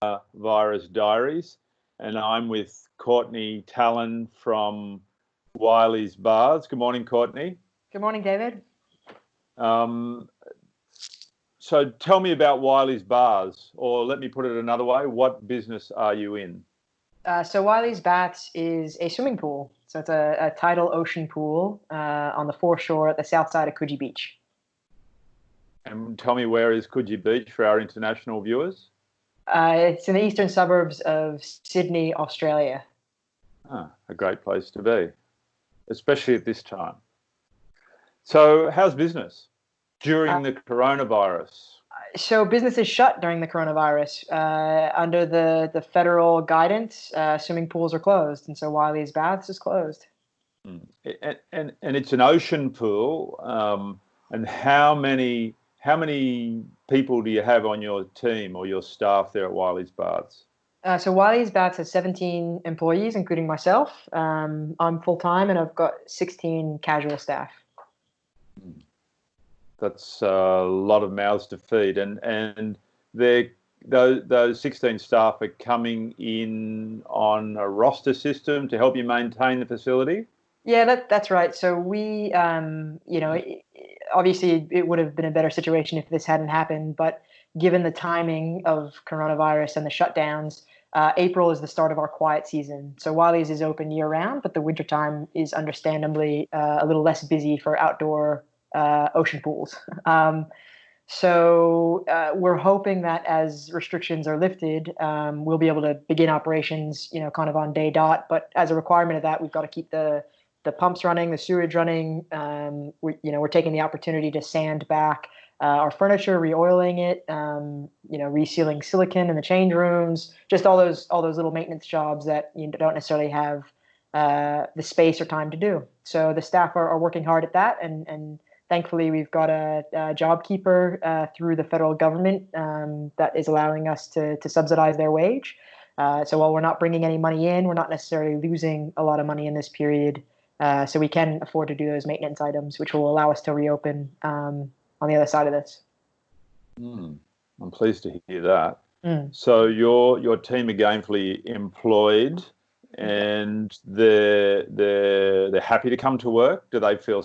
Coronavirus Diaries, and I'm with Courtney Tallon from Wylies Bars. Good morning, Courtney. Good morning, David. So tell me about Wylies Bars, or let me put it another way, what business are you in? So Wylies Baths is a swimming pool. So it's a tidal ocean pool on the foreshore at the south side of Coogee Beach. And tell me, where is Coogee Beach for our international viewers? It's in the eastern suburbs of Sydney, Australia. A great place to be, especially at this time. So how's business during the coronavirus? So business is shut during the coronavirus. Under the federal guidance, swimming pools are closed, and so Wylies Baths is closed. And it's an ocean pool. And how many people do you have on your team or your staff there at Wylies Baths? So Wylies Baths has 17 employees, including myself. I'm full-time, and I've got 16 casual staff. That's a lot of mouths to feed, and those 16 staff are coming in on a roster system to help you maintain the facility. Yeah, that's right. So we, obviously it would have been a better situation if this hadn't happened, but given the timing of coronavirus and the shutdowns, April is the start of our quiet season. So Wylies is open year round, but the wintertime is understandably a little less busy for outdoor ocean pools. So we're hoping that as restrictions are lifted, we'll be able to begin operations, kind of on day dot. But as a requirement of that, we've got to keep the pumps running, the sewage running. We're taking the opportunity to sand back our furniture, re-oiling it, resealing silicone in the change rooms, just all those little maintenance jobs that you don't necessarily have the space or time to do. So the staff are working hard at that, and thankfully we've got a job keeper through the federal government that is allowing us to subsidize their wage. So while we're not bringing any money in, we're not necessarily losing a lot of money in this period. So we can afford to do those maintenance items, which will allow us to reopen on the other side of this. I'm pleased to hear that. So your team are gainfully employed, and they're happy to come to work. Do they feel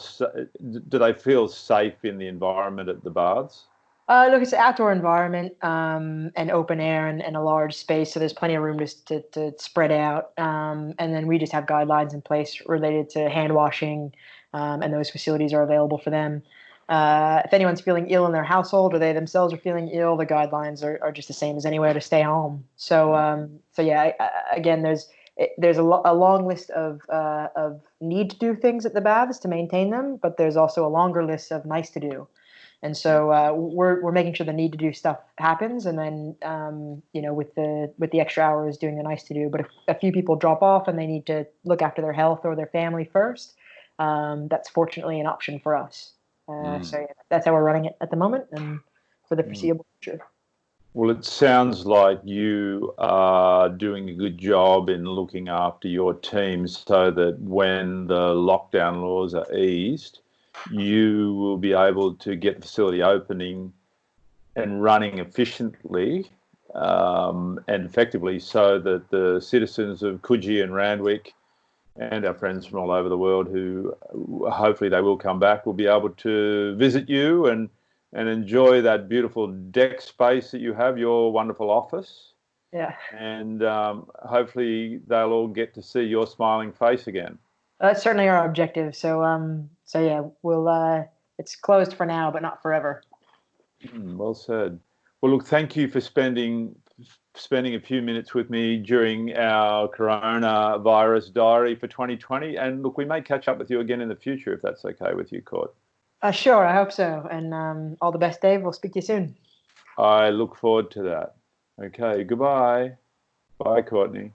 safe in the environment at the baths? Look, it's an outdoor environment and open air and a large space, so there's plenty of room to spread out. And then we just have guidelines in place related to hand washing, and those facilities are available for them. If anyone's feeling ill in their household or they themselves are feeling ill, the guidelines are just the same as anywhere to stay home. So yeah, again, there's a long list of need to do things at the baths to maintain them, but there's also a longer list of nice to do. And so we're making sure the need to do stuff happens, and then with the extra hours doing the nice to do. But if a few people drop off and they need to look after their health or their family first, that's fortunately an option for us. So yeah, that's how we're running it at the moment and for the foreseeable future. Well, it sounds like you are doing a good job in looking after your team so that when the lockdown laws are eased, you will be able to get the facility opening and running efficiently and effectively, so that the citizens of Coogee and Randwick and our friends from all over the world, who hopefully they will come back, will be able to visit you and enjoy that beautiful deck space that you have, your wonderful office. Yeah. And hopefully they'll all get to see your smiling face again. That's certainly our objective. So yeah, we'll it's closed for now, but not forever. Well said. Well, look, thank you for spending a few minutes with me during our coronavirus diary for 2020. And look, we may catch up with you again in the future if that's okay with you, Court. Sure, I hope so. And all the best, Dave. We'll speak to you soon. I look forward to that. Okay, goodbye. Bye, Courtney.